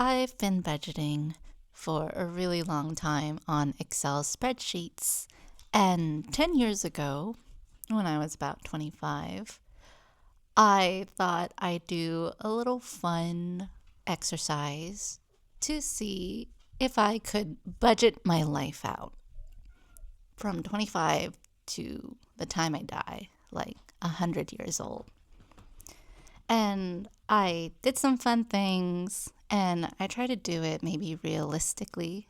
I've been budgeting for a really long time on Excel spreadsheets. And 10 years ago, when I was about 25, I thought I'd do a little fun exercise to see if I could budget my life out from 25 to the time I die, like 100 years old. And I did some fun things and I try to do it maybe realistically,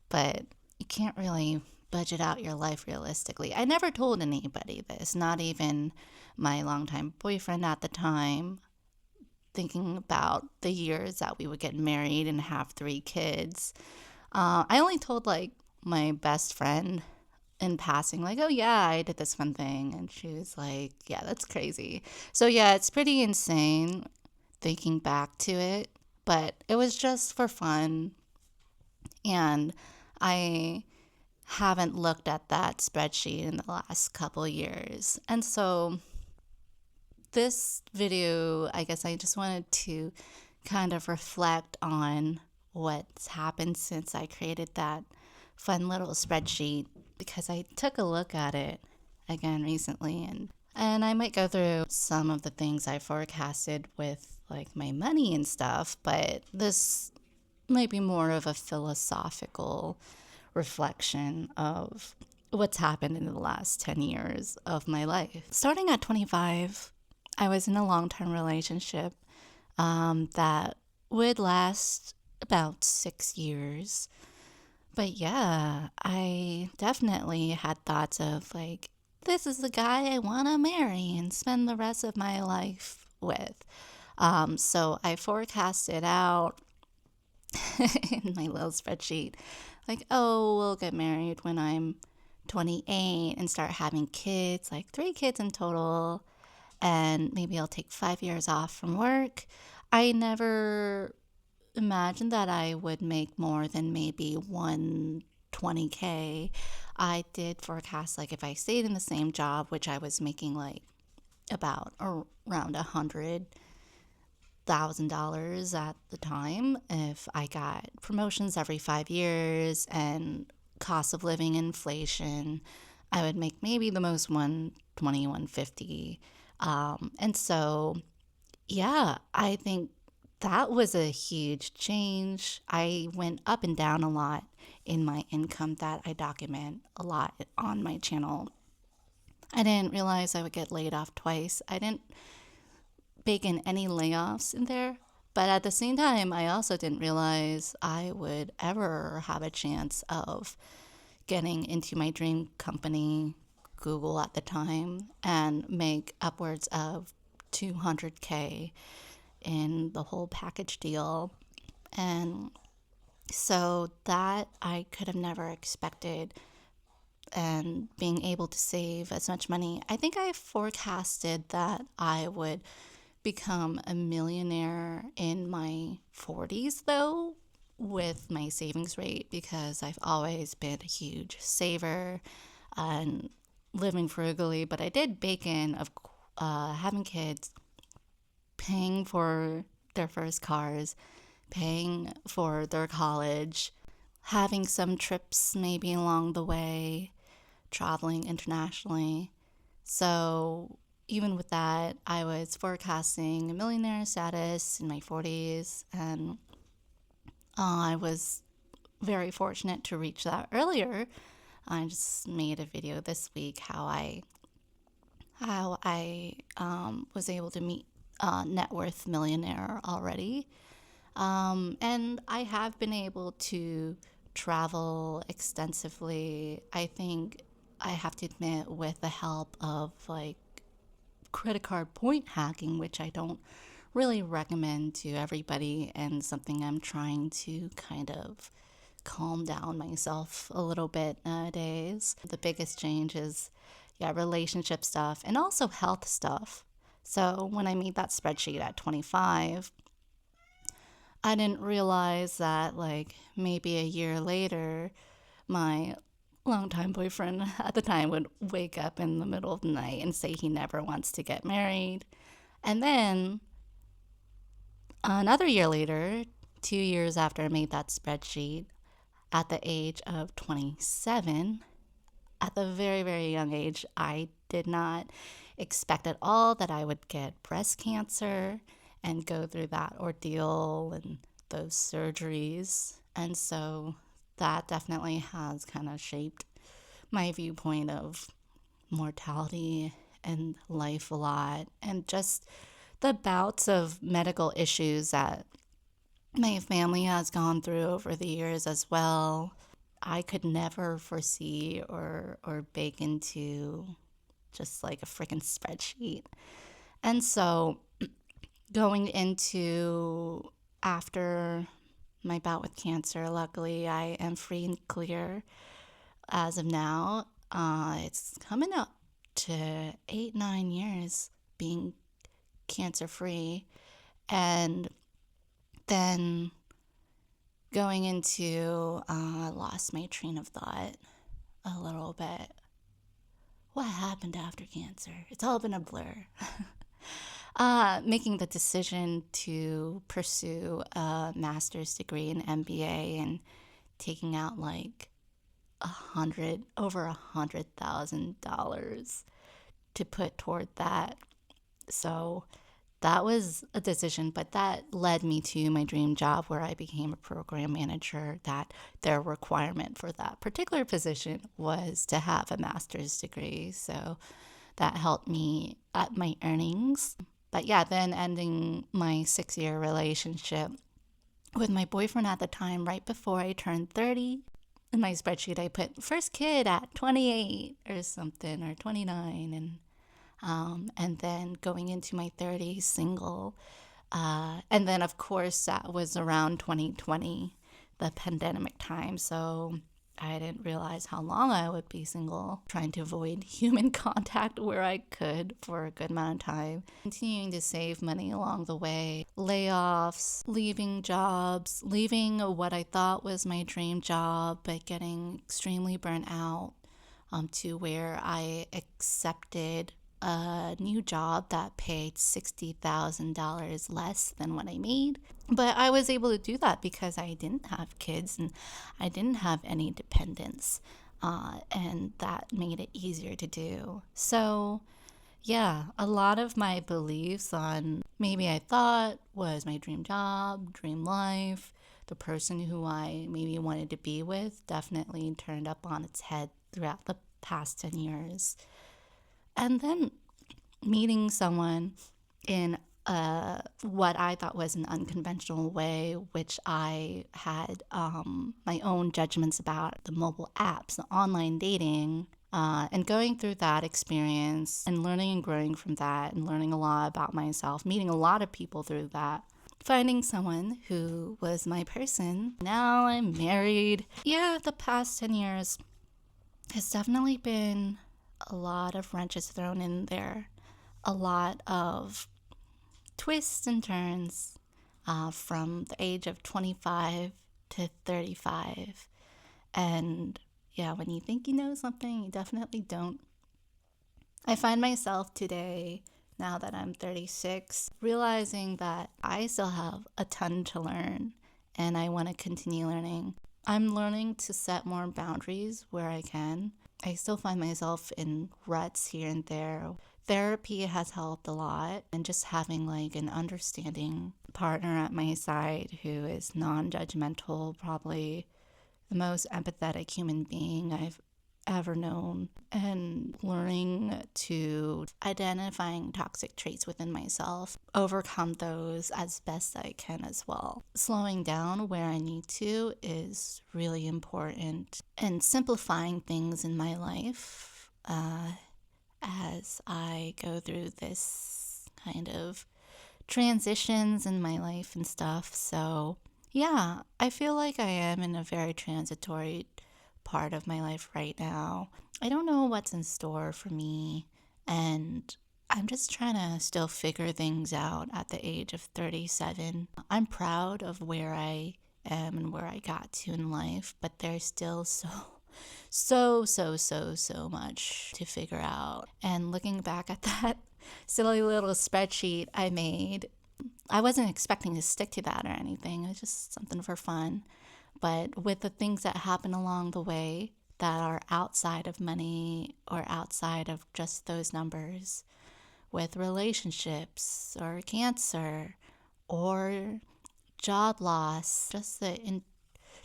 but you can't really budget out your life realistically. I never told anybody this, not even my longtime boyfriend at the time, thinking about the years that we would get married and have 3 kids. I only told like my best friend in passing, like, oh yeah, I did this fun thing. And she was like, yeah, that's crazy. So yeah, it's pretty insane thinking back to it, but it was just for fun. And I haven't looked at that spreadsheet in the last couple years. And so this video, I guess I just wanted to kind of reflect on what's happened since I created that fun little spreadsheet because I took a look at it again recently and I might go through some of the things I forecasted with like my money and stuff, but this might be more of a philosophical reflection of what's happened in the last 10 years of my life. Starting at 25, I was in a long-term relationship that would last about 6 years. But yeah, I definitely had thoughts of like, this is the guy I want to marry and spend the rest of my life with. So I forecasted out in my little spreadsheet, like, oh, we'll get married when I'm 28 and start having kids, like 3 kids in total, and maybe I'll take 5 years off from work. I never imagined that I would make more than maybe 120K. I did forecast like if I stayed in the same job, which I was making like about around $100,000 at the time, if I got promotions every 5 years and cost of living inflation, I would make maybe the most 120, 150. And so, yeah, I think that was a huge change. I went up and down a lot in my income that I document a lot on my channel. I didn't realize I would get laid off twice. I didn't bake in any layoffs in there. But at the same time, I also didn't realize I would ever have a chance of getting into my dream company, Google at the time, and make upwards of 200K in the whole package deal. And so that I could have never expected, and being able to save as much money. I think I forecasted that I would become a millionaire in my 40s though, with my savings rate, because I've always been a huge saver and living frugally. But I did bake in of having kids, paying for their first cars, paying for their college, having some trips maybe along the way, traveling internationally. So even with that, I was forecasting a millionaire status in my 40s, and I was very fortunate to reach that earlier. I just made a video this week how I was able to meet a net worth millionaire already. And I have been able to travel extensively. I think I have to admit, with the help of like credit card point hacking, which I don't really recommend to everybody, and something I'm trying to kind of calm down myself a little bit nowadays. The biggest change is, yeah, relationship stuff and also health stuff. So when I made that spreadsheet at 25, I didn't realize that like maybe a year later, my longtime boyfriend at the time would wake up in the middle of the night and say he never wants to get married. And then another year later, 2 years after I made that spreadsheet, at the age of 27, at the very, very young age, I did not expect at all that I would get breast cancer and go through that ordeal and those surgeries. And so that definitely has kind of shaped my viewpoint of mortality and life a lot, and just the bouts of medical issues that my family has gone through over the years as well. I could never foresee or bake into just like a freaking spreadsheet. And so going into after my bout with cancer, luckily I am free and clear as of now. It's coming up to 8, 9 years being cancer free. And then going into, I lost my train of thought a little bit. What happened after cancer? It's all been a blur. Making the decision to pursue a master's degree in MBA and taking out like over $100,000 to put toward that. So that was a decision, but that led me to my dream job where I became a program manager. That their requirement for that particular position was to have a master's degree. So that helped me at my earnings. But yeah, then ending my 6 year relationship with my boyfriend at the time, right before I turned 30. In my spreadsheet, I put first kid at 28 or something, or 29, and then going into my 30s, single. And then, of course, that was around 2020, the pandemic time. So I didn't realize how long I would be single, trying to avoid human contact where I could for a good amount of time. Continuing to save money along the way, layoffs, leaving jobs, leaving what I thought was my dream job, but getting extremely burnt out to where I accepted a new job that paid $60,000 less than what I made. But I was able to do that because I didn't have kids and I didn't have any dependents. And that made it easier to do. So, yeah, a lot of my beliefs on maybe I thought was my dream job, dream life, the person who I maybe wanted to be with definitely turned up on its head throughout the past 10 years. And then meeting someone in what I thought was an unconventional way, which I had my own judgments about the mobile apps, the online dating, and going through that experience and learning and growing from that and learning a lot about myself, meeting a lot of people through that. Finding someone who was my person. Now I'm married. Yeah, the past 10 years has definitely been a lot of wrenches thrown in there, a lot of twists and turns from the age of 25 to 35. And yeah, when you think you know something, you definitely don't. I find myself today, now that I'm 36, realizing that I still have a ton to learn and I want to continue learning. I'm learning to set more boundaries where I can. I still find myself in ruts here and there. Therapy has helped a lot, and just having like an understanding partner at my side who is non-judgmental, probably the most empathetic human being I've ever known, and learning to identifying toxic traits within myself, overcome those as best I can as well. Slowing down where I need to is really important, and simplifying things in my life as I go through this kind of transitions in my life and stuff. So yeah, I feel like I am in a very transitory part of my life right now. I don't know what's in store for me, and I'm just trying to still figure things out at the age of 37. I'm proud of where I am and where I got to in life, but there's still so much to figure out. And looking back at that silly little spreadsheet I made I wasn't expecting to stick to that or anything. It was just something for fun. But with the things that happen along the way that are outside of money or outside of just those numbers, with relationships or cancer or job loss, just the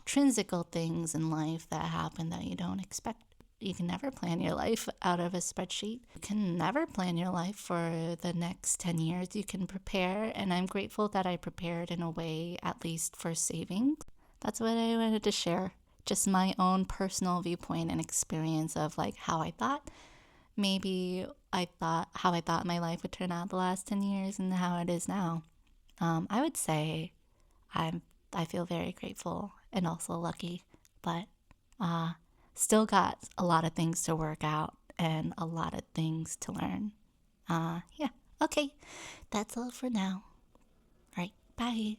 intrinsical things in life that happen that you don't expect. You can never plan your life out of a spreadsheet. You can never plan your life for the next 10 years. You can prepare, and I'm grateful that I prepared in a way, at least for savings. That's what I wanted to share. Just my own personal viewpoint and experience of like how I thought how I thought my life would turn out the last 10 years and how it is now. I would say I feel very grateful and also lucky, but uh, still got a lot of things to work out and a lot of things to learn. Yeah. Okay. That's all for now. Right. Bye.